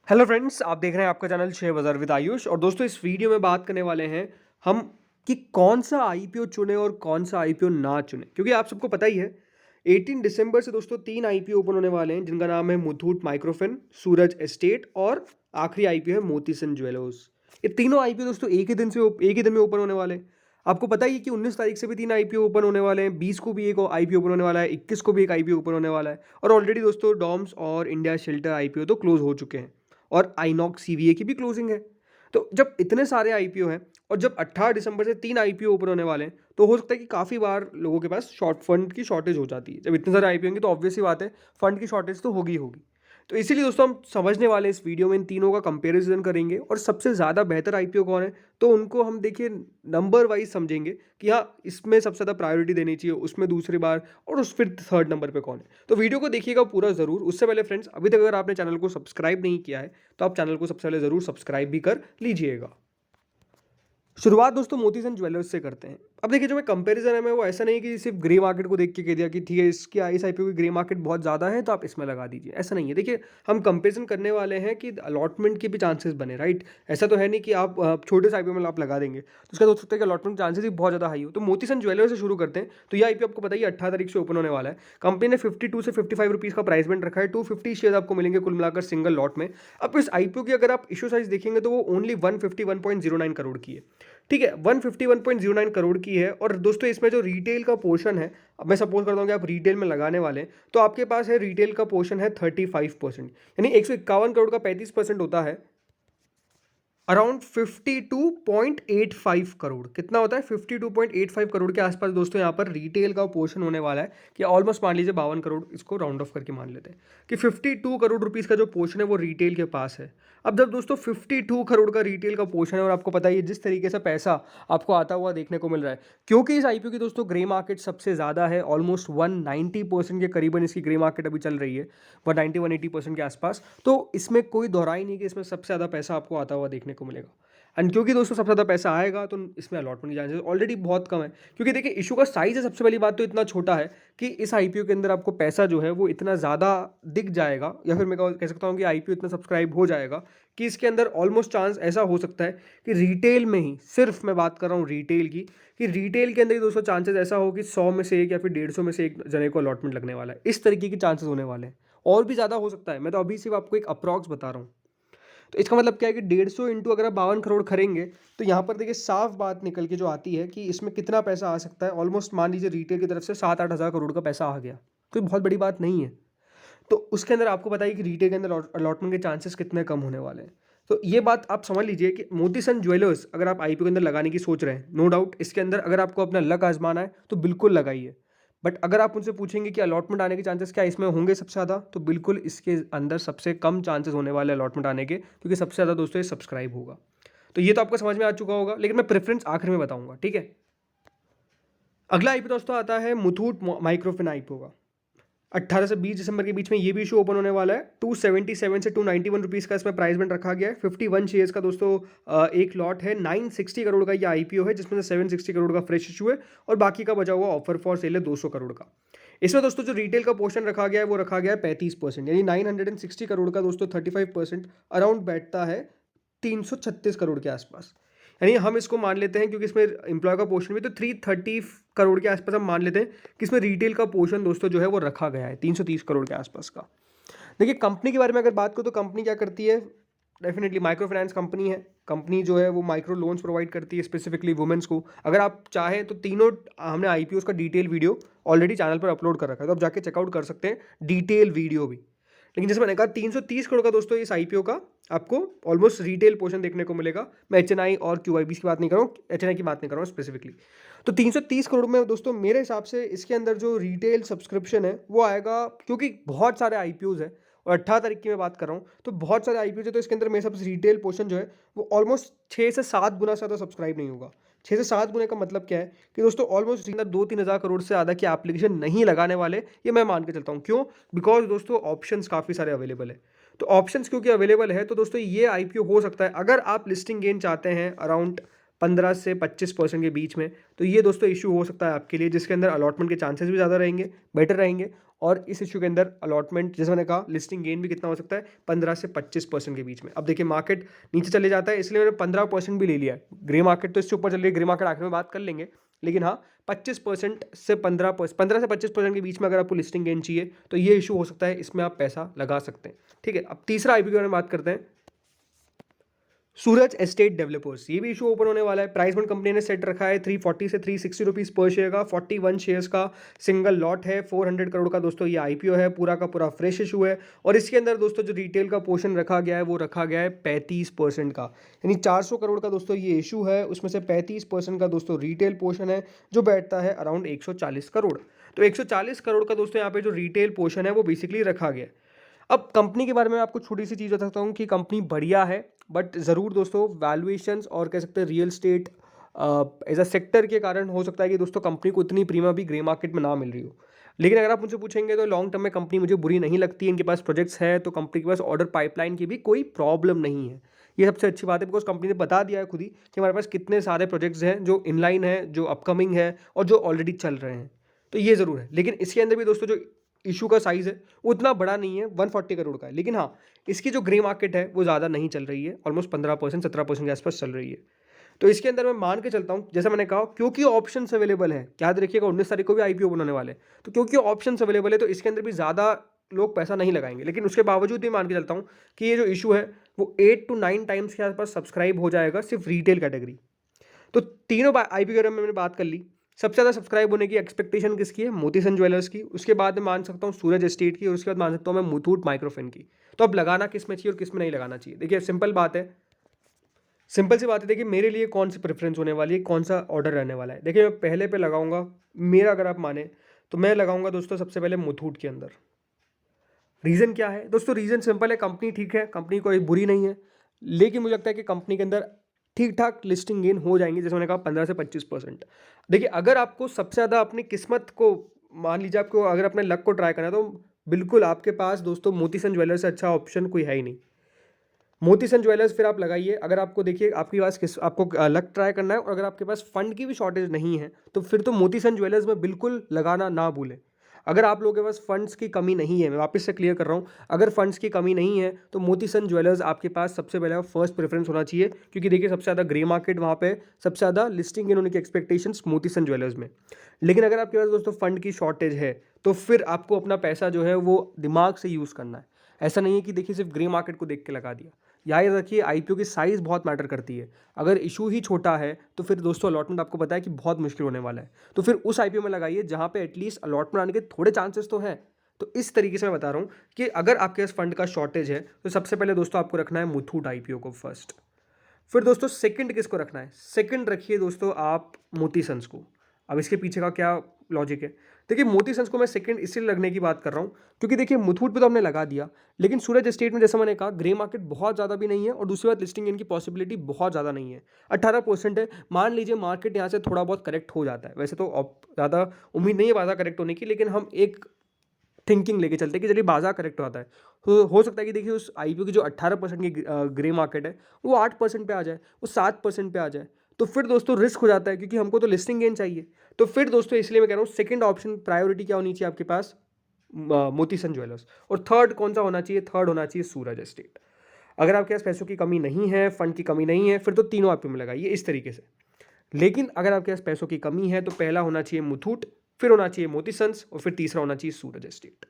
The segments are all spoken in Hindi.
हेलो फ्रेंड्स, आप देख रहे हैं आपका चैनल शेयर बाजार विद आयुष। और दोस्तों, इस वीडियो में बात करने वाले हैं हम कि कौन सा आईपीओ चुने और कौन सा आईपीओ ना चुने, क्योंकि आप सबको पता ही है 18 दिसंबर से दोस्तों 3 आईपीओ ओपन होने वाले हैं, जिनका नाम है मुथूट माइक्रोफिन, सूरज एस्टेट और आखिरी आईपीओ है मोतीसन ज्वेलर्स। ये तीनों आईपीओ दोस्तों एक ही दिन में ओपन होने वाले हैं। आपको पता ही है कि 19 तारीख से भी 3 आईपीओ ओपन होने वाले हैं, 20 को भी एक आईपीओ ओपन होने वाला है, 21 को भी एक आईपीओ ओपन होने वाला है। और ऑलरेडी दोस्तों डॉम्स और इंडिया शेल्टर आईपीओ तो क्लोज हो चुके हैं और आईनॉक्स सीवीए की भी क्लोजिंग है। तो जब इतने सारे आईपीओ हैं और जब 18 दिसंबर से 3 आईपीओ ओपन होने वाले हैं, तो हो सकता है कि काफ़ी बार लोगों के पास शॉर्ट फंड की शॉर्टेज हो जाती है। जब इतने सारे आईपीओ होंगे तो ऑब्वियस ही बात है, फंड की शॉर्टेज तो होगी ही होगी। तो इसीलिए दोस्तों हम समझने वाले इस वीडियो में इन तीनों का कंपैरिजन करेंगे और सबसे ज़्यादा बेहतर आईपीओ कौन है, तो उनको हम देखिए नंबर वाइज समझेंगे कि हाँ, इसमें सबसे ज़्यादा प्रायोरिटी देनी चाहिए, उसमें दूसरी बार, और उस फिर थर्ड नंबर पे कौन है। तो वीडियो को देखिएगा पूरा ज़रूर। उससे पहले फ्रेंड्स, अभी तक अगर आपने चैनल को सब्सक्राइब नहीं किया है तो आप चैनल को सबसे पहले ज़रूर सब्सक्राइब भी कर लीजिएगा। शुरुआत दोस्तों मोतीसन ज्वेलर्स से करते हैं। अब देखिए, जो मैं कंपैरिजन है मैं वो ऐसा नहीं कि सिर्फ ग्रे मार्केट को देख के कह दिया कि ठीक है, इसकी इस आईपीओ की ग्रे मार्केट बहुत ज़्यादा है तो आप इसमें लगा दीजिए, ऐसा नहीं है। देखिए, हम कंपैरिजन करने वाले हैं कि अलॉटमेंट के भी चांसेस बने, राइट। ऐसा तो है नहीं कि आप छोटे से आईपीओ में आप लगा देंगे तो उसका हो सकता है कि अलॉटमेंट चांसेस ही बहुत ज़्यादा हाई हो। तो मोतीसन ज्वेलर्स से शुरू करते हैं। तो ये आईपीओ आपको पता ही 18 तारीख से ओपन होने वाला है। कंपनी ने 52 से 55 रुपीज़ का प्राइस बैंड रखा है। 250 शेयर आपको मिलेंगे कुल मिलाकर सिंगल लॉट में। अब इस आईपीओ की अगर आप इशू साइज देखेंगे तो वो ओनली 151.09 करोड़ की है। ठीक है, 151.09 करोड़ की है। और दोस्तों, इसमें जो रिटेल का पोर्शन है, अब मैं सपोज करता हूँ कि आप रिटेल में लगाने वाले हैं, तो आपके पास है रिटेल का पोर्शन है 35%, यानी 151 करोड़ का 35% होता है अराउंड 52.85 करोड़। कितना होता है? 52.85 करोड़ के आसपास दोस्तों यहाँ पर रिटेल का पोर्शन होने वाला है, कि ऑलमोस्ट मान लीजिए 52 करोड़, इसको राउंड ऑफ करके मान लेते हैं कि 52 करोड़ रुपीस का जो पोर्शन है वो रिटेल के पास है। अब जब दोस्तों 52 करोड़ का रिटेल का पोर्शन है और आपको पता ही है जिस तरीके से पैसा आपको आता हुआ देखने को मिल रहा है, क्योंकि इस आईपीओ की दोस्तों ग्रे मार्केट सबसे ज़्यादा है, ऑलमोस्ट 190% के करीबन इसकी ग्रे मार्केट अभी चल रही है, 190-180% के आसपास। तो इसमें कोई दोहराई नहीं कि इसमें सबसे ज़्यादा पैसा आपको आता हुआ देखने को मिलेगा। एंड क्योंकि दोस्तों सबसे ज़्यादा पैसा आएगा तो इसमें अलॉटमेंट की चांसेस ऑलरेडी बहुत कम है, क्योंकि देखिए इशू का साइज है, सबसे पहली बात तो इतना छोटा है कि इस आईपीओ के अंदर आपको पैसा जो है वो इतना ज़्यादा दिख जाएगा, या फिर मैं कह सकता हूँ कि आईपीओ इतना सब्सक्राइब हो जाएगा कि इसके अंदर ऑलमोस्ट चांस ऐसा हो सकता है कि रिटेल में ही, सिर्फ मैं बात कर रहा हूँ रिटेल की, कि रिटेल के अंदर ही दोस्तों चांसेस ऐसा हो कि 100 में से एक या फिर 150 में से एक जने को अलॉटमेंट लगने वाला है। इस तरीके के चांसेस होने वाले हैं, और भी ज़्यादा हो सकता है। मैं तो अभी सिर्फ आपको एक अप्रॉक्स बता रहा हूँ। तो इसका मतलब क्या है कि 150 इंटू अगर आप 52 करोड़ करेंगे तो यहाँ पर देखिए साफ बात निकल के जो आती है कि इसमें कितना पैसा आ सकता है। ऑलमोस्ट मान लीजिए रिटेल की तरफ से 7-8 हज़ार करोड़ का पैसा आ गया, कोई बहुत बड़ी बात नहीं है। तो उसके अंदर आपको बताइए कि रिटेल के अंदर अलॉटमेंट के चांसेस कितने कम होने वाले हैं। तो ये बात आप समझ लीजिए कि मोतीसन ज्वेलर्स अगर आप आईपीओ के अंदर लगाने की सोच रहे हैं, नो डाउट इसके अंदर अगर आपको अपना लक आजमाना है तो बिल्कुल लगाइए। बट अगर आप उनसे पूछेंगे कि अलॉटमेंट आने के चांसेस क्या इसमें होंगे सबसे ज़्यादा, तो बिल्कुल इसके अंदर सबसे कम चांसेस होने वाले अलॉटमेंट आने के, क्योंकि सबसे ज़्यादा दोस्तों ये सब्सक्राइब होगा। तो ये तो आपको समझ में आ चुका होगा, लेकिन मैं प्रेफरेंस आखिर में बताऊंगा, ठीक है। अगला आईपीओ दोस्तों आता है मुथूट माइक्रोफिन आईपीओ का। 18 से 20 दिसंबर के बीच में ये भी इशू ओपन होने वाला है। 277 से 291 रुपीज़ का इसमें प्राइस बैंड रखा गया है। 51 शेयर्स का दोस्तों एक लॉट है। 960 करोड़ का ये आईपीओ है, जिसमें से 760 करोड़ का फ्रेश इशू है और बाकी का बचा हुआ ऑफर फॉर सेल है 200 करोड़ का। इसमें दोस्तों जो रिटेल का पोर्शन रखा गया है वो रखा गया है 35%, यानी 960 करोड़ का दोस्तों 35% अराउंड बैठता है 336 करोड़ के आसपास। यानी हम इसको मान लेते हैं, क्योंकि इसमें एम्प्लॉय का पोर्शन भी तो 330 करोड़ के आसपास हम मान लेते हैं कि इसमें रिटेल का पोर्शन दोस्तों जो है वो रखा गया है 330 करोड़ के आसपास का। देखिए, कंपनी के बारे में अगर बात करूँ तो कंपनी क्या करती है, डेफिनेटली माइक्रो फाइनेंस कंपनी है। कंपनी जो है वो माइक्रो लोन्स प्रोवाइड करती है स्पेसिफिकली वुमेन्स को। अगर आप चाहें तो तीनों हमने आईपीओ का डिटेल वीडियो ऑलरेडी चैनल पर अपलोड कर रखा है, तो आप जाके चेकआउट कर सकते हैं डिटेल वीडियो भी। लेकिन जैसे मैंने कहा 330 करोड़ का दोस्तों इस आईपीओ का आपको ऑलमोस्ट रिटेल पोर्शन देखने को मिलेगा। मैं एचएनआई और क्यूआईबी की बात नहीं कर रहा हूँ, एचएनआई की बात नहीं कर रहा हूँ स्पेसिफिकली। तो 330 करोड़ में दोस्तों मेरे हिसाब से इसके अंदर जो रिटेल सब्सक्रिप्शन है वो आएगा, क्योंकि बहुत सारे आईपीओज है और 18 तारीख की मैं बात कर रहा हूँ, तो बहुत सारे आईपीओ है, तो इसके अंदर मेरे हिसाब से रिटेल पोर्शन जो है वो ऑलमोस्ट 6 से 7 गुना से ज़्यादा सब्सक्राइब नहीं होगा। 6 से 7 गुने का मतलब क्या है कि दोस्तों ऑलमोस्ट 2-3 हज़ार करोड़ से ज़्यादा की एप्लीकेशन नहीं लगाने वाले, ये मैं मान के चलता हूँ। क्यों? बिकॉज दोस्तों ऑप्शंस काफ़ी सारे अवेलेबल है। तो ऑप्शंस क्योंकि अवेलेबल है तो दोस्तों ये आईपीओ हो सकता है, अगर आप लिस्टिंग गेन चाहते हैं अराउंड 15 से 25% के बीच में, तो ये दोस्तों इशू हो सकता है आपके लिए, जिसके अंदर अलॉटमेंट के चांसेस भी ज़्यादा रहेंगे, बेटर रहेंगे, और इस इशू के अंदर अलॉटमेंट, जैसे मैंने कहा, लिस्टिंग गेन भी कितना हो सकता है, 15 से 25% के बीच में। अब देखिए मार्केट नीचे चले जाता है, इसलिए मैंने 15% भी ले लिया है। ग्रे मार्केट तो इससे ऊपर चल रही है, ग्रे मार्केट आखिर में बात कर लेंगे, लेकिन हाँ 25% से 15 से 25% के बीच में अगर आपको लिस्टिंग गेन चाहिए तो ये इशू हो सकता है, इसमें आप पैसा लगा सकते हैं। ठीक है, अब तीसरा आईपीओ के बारे में बात करते हैं, सूरज एस्टेट डेवलपर्स। ये भी इशू ओपन होने वाला है। प्राइस पॉइंट कंपनी ने सेट रखा है 340 से 360 रुपीज़ पर शेयर का। 41 शेयर्स का सिंगल लॉट है, 400 करोड़ का दोस्तों ये आईपीओ है, पूरा का पूरा फ्रेश इशू है। और इसके अंदर दोस्तों जो रिटेल का पोर्शन रखा गया है वो रखा गया है 35% का, यानी 400 करोड़ का दोस्तों ये इशू है, उसमें से 35% का दोस्तों रिटेल पोर्शन है, जो बैठता है अराउंड 140 करोड़। तो 140 करोड़ का दोस्तों यहाँ पे जो रिटेल पोर्शन है वो बेसिकली रखा गया है। अब कंपनी के बारे में आपको छोटी सी चीज़ बता सकता हूँ कि कंपनी बढ़िया है, बट ज़रूर दोस्तों वैल्यूएशंस और कह सकते हैं real estate as a sector के कारण हो सकता है कि दोस्तों कंपनी को इतनी प्रीमियम भी ग्रे मार्केट में ना मिल रही हो। लेकिन अगर आप मुझे पूछेंगे तो लॉन्ग टर्म में कंपनी मुझे बुरी नहीं लगती है। इनके पास प्रोजेक्ट्स है, तो कंपनी के पास ऑर्डर पाइपलाइन की भी कोई प्रॉब्लम नहीं है। ये सबसे अच्छी बात है, बिकॉज कंपनी ने बता दिया है खुद ही कि हमारे पास कितने सारे प्रोजेक्ट्स हैं जो इनलाइन है, जो अपकमिंग है और जो ऑलरेडी चल रहे हैं। तो ये ज़रूर है, लेकिन इसके अंदर भी दोस्तों जो इशू का साइज़ है वो उतना बड़ा नहीं है, 140 करोड़ का है। लेकिन हाँ, इसकी जो ग्रे मार्केट है वो ज़्यादा नहीं चल रही है, ऑलमोस्ट 15% 17% के आसपास चल रही है। तो इसके अंदर मैं मान के चलता हूँ, जैसा मैंने कहा, क्योंकि ऑप्शंस अवेलेबल है, याद रखिएगा 19 तारीख को भी आईपीओ बनाने वाले हैं, तो क्योंकि ऑप्शंस अवेलेबल है तो इसके अंदर भी ज़्यादा लोग पैसा नहीं लगाएंगे। लेकिन उसके बावजूद भी मान के चलता हूँ कि ये जो इशू है वो 8 to 9 टाइम्स के आसपास सब्सक्राइब हो जाएगा, सिर्फ रिटेल कैटेगरी। तो तीनों आईपीओ के बारे में मैंने बात कर ली। सबसे ज़्यादा सब्सक्राइब होने की एक्सपेक्टेशन किसकी है? मोतीसन ज्वेलर्स की। उसके बाद मैं मान सकता हूँ सूरज एस्टेट की, और उसके बाद मान सकता हूँ मैं मुथूट माइक्रोफिन की। तो अब लगाना किस में चाहिए और किस में नहीं लगाना चाहिए? देखिए सिंपल बात है, सिंपल सी बात है। देखिए मेरे लिए कौन सी प्रेफरेंस होने वाली है, कौन सा ऑर्डर रहने वाला है। देखिए मैं पहले पे लगाऊंगा, मेरा अगर आप माने तो मैं लगाऊंगा दोस्तों सबसे पहले मुथूट के अंदर। रीज़न क्या है दोस्तों? रीज़न सिंपल है, कंपनी ठीक है, कंपनी कोई बुरी नहीं है, लेकिन मुझे लगता है कि कंपनी के अंदर ठीक ठाक लिस्टिंग गेन हो जाएंगे, जैसे मैंने कहा 15 से 25%। देखिए अगर आपको सबसे ज़्यादा अपनी किस्मत को, मान लीजिए आपको अगर अपने लक को ट्राई करना है, तो बिल्कुल आपके पास दोस्तों मोतीसन ज्वेलर्स से अच्छा ऑप्शन कोई है ही नहीं। मोतीसन ज्वेलर्स फिर आप लगाइए। अगर आपको देखिए आपके पास आपको लक ट्राई करना है और अगर आपके पास फंड की भी शॉर्टेज नहीं है, तो फिर तो मोतीसन ज्वेलर्स में बिल्कुल लगाना ना भूलें। अगर आप लोगों के पास फंड्स की कमी नहीं है, मैं वापस से क्लियर कर रहा हूँ, अगर फंड्स की कमी नहीं है तो मोतीसन ज्वेलर्स आपके पास सबसे पहले फर्स्ट प्रेफरेंस होना चाहिए, क्योंकि देखिए सबसे ज़्यादा ग्रे मार्केट वहाँ पे सबसे ज़्यादा लिस्टिंग इन होने की एक्सपेक्टेशंस मोतीसन ज्वेलर्स में। लेकिन अगर आपके पास दोस्तों फंड की शॉर्टेज है तो फिर आपको अपना पैसा जो है वो दिमाग से यूज़ करना है। ऐसा नहीं है कि देखिए सिर्फ ग्रे मार्केट को देख के लगा दिया। याद रखिए आईपीओ की साइज़ बहुत मैटर करती है। अगर इशू ही छोटा है तो फिर दोस्तों अलॉटमेंट आपको पता है कि बहुत मुश्किल होने वाला है। तो फिर उस आईपीओ में लगाइए जहाँ पे एटलीस्ट अलॉटमेंट आने के थोड़े चांसेस तो हैं। तो इस तरीके से मैं बता रहा हूँ कि अगर आपके पास फंड का शॉर्टेज है तो सबसे पहले दोस्तों आपको रखना है मुथूट आईपीओ को फर्स्ट। फिर दोस्तों सेकंड किसको रखना है? सेकंड रखिए दोस्तों आप मोती सन्स को। अब इसके पीछे का क्या लॉजिक है? देखिए मोती सन्स को मैं सेकंड इसलिए लगने की बात कर रहा हूँ क्योंकि देखिए मुथूट पे तो हमने लगा दिया, लेकिन सूरज एस्टेट में जैसा मैंने कहा ग्रे मार्केट बहुत ज़्यादा भी नहीं है और दूसरी बात लिस्टिंग इनकी पॉसिबिलिटी बहुत ज़्यादा नहीं है। 18% है। मान लीजिए मार्केट यहाँ से थोड़ा बहुत करेक्ट हो जाता है, वैसे तो ज़्यादा उम्मीद नहीं है बाजार करेक्ट होने की, लेकिन हम एक थिंकिंग लेके चलते हैं कि चलिए बाजार करेक्ट होता है, तो हो सकता है कि देखिए उस आईपीओ की जो 18% की ग्रे मार्केट है वो 8% पे आ जाए, वो 7% पे आ जाए, तो फिर दोस्तों रिस्क हो जाता है, क्योंकि हमको तो लिस्टिंग गेन चाहिए। तो फिर दोस्तों इसलिए मैं कह रहा हूँ सेकंड ऑप्शन प्रायोरिटी क्या होनी चाहिए आपके पास? मोतीसन ज्वेलर्स। और थर्ड कौन सा होना चाहिए? थर्ड होना चाहिए सूरज एस्टेट। अगर आपके पास पैसों की कमी नहीं है, फंड की कमी नहीं है, फिर तो तीनों आईपीओ में लगाइए इस तरीके से। लेकिन अगर आपके पास पैसों की कमी है तो पहला होना चाहिए मुथूट, फिर होना चाहिए मोती सन्स और फिर तीसरा होना चाहिए सूरज एस्टेट।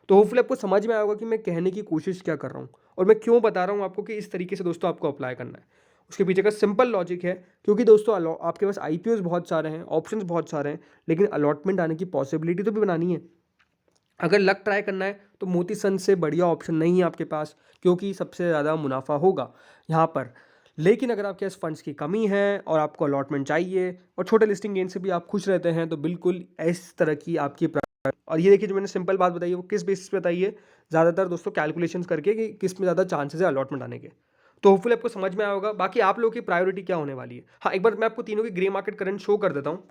तो होपफुली आपको समझ में आया होगा कि मैं कहने की कोशिश क्या कर रहा हूँ और मैं क्यों बता रहा हूँ आपको कि इस तरीके से दोस्तों आपको अप्लाई करना है। उसके पीछे का सिंपल लॉजिक है, क्योंकि दोस्तों आपके पास आईपीओस बहुत सारे हैं, ऑप्शंस बहुत सारे हैं, लेकिन अलॉटमेंट आने की पॉसिबिलिटी तो भी बनानी है। अगर लक ट्राई करना है तो मोती सन से बढ़िया ऑप्शन नहीं है आपके पास, क्योंकि सबसे ज़्यादा मुनाफा होगा यहाँ पर। लेकिन अगर आपके पास फंड्स की कमी है और आपको अलॉटमेंट चाहिए और छोटे लिस्टिंग गेन से भी आप खुश रहते हैं, तो बिल्कुल इस तरह की आपकी और ये देखिए जो मैंने सिंपल बात बताई है वो किस बेसिस पे बताई है? ज़्यादातर दोस्तों कैलकुलेशंस करके कि किस में ज़्यादा चांसेस है अलॉटमेंट आने के। तो होपफुली आपको समझ में आया होगा। बाकी आप लोगों की प्रायोरिटी क्या होने वाली है? हाँ, एक बार मैं आपको तीनों की ग्रे मार्केट करंट शो कर देता हूँ।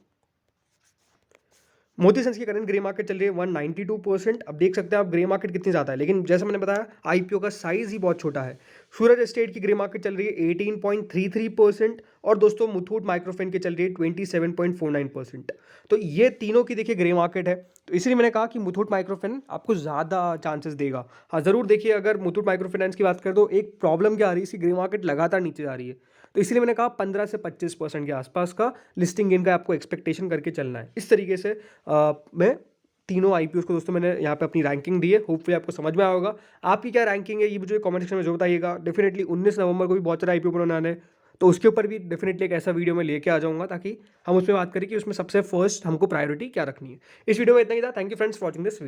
मोती सन्स की करंट ग्रे मार्केट चल रही है 192%। अब देख सकते हैं आप ग्रे मार्केट कितनी ज़्यादा है, लेकिन जैसा मैंने बताया आईपीओ का साइज़ ही बहुत छोटा है। सूरज एस्टेट की ग्रे मार्केट चल रही है 18.33% और दोस्तों मुथूट माइक्रोफिन की चल रही है 27.49%। तो ये तीनों की देखिए ग्रे मार्केट है, तो इसलिए मैंने कहा कि मुथूट माइक्रोफिन आपको ज़्यादा चांसेस देगा। हाँ ज़रूर देखिए, अगर मुथूट माइक्रोफाइनेंस की बात करें तो एक प्रॉब्लम क्या आ रही है, इसकी ग्रे मार्केट लगातार नीचे जा रही है, तो इसलिए मैंने कहा 15 से 25% के आसपास का लिस्टिंग गेन का आपको एक्सपेक्टेशन करके चलना है। इस तरीके से मैं तीनों आईपीओस को दोस्तों मैंने यहाँ पे अपनी रैंकिंग दी है। होपफुली आपको समझ में आया होगा। आपकी क्या रैंकिंग है ये मुझे कमेंट सेक्शन में जो बताइएगा। डेफिनेटली 19 नवंबर को भी बहुत सारे आईपीओ बनाने हैं, तो उसके ऊपर भी डेफिनेटली एक ऐसा वीडियो मैं लेके आ जाऊँगा ताकि हम उसमें बात करें कि उसमें सबसे फर्स्ट हमको प्रायोरिटी क्या रखनी है। इस वीडियो में इतना ही था। Thank you friends for watching this video.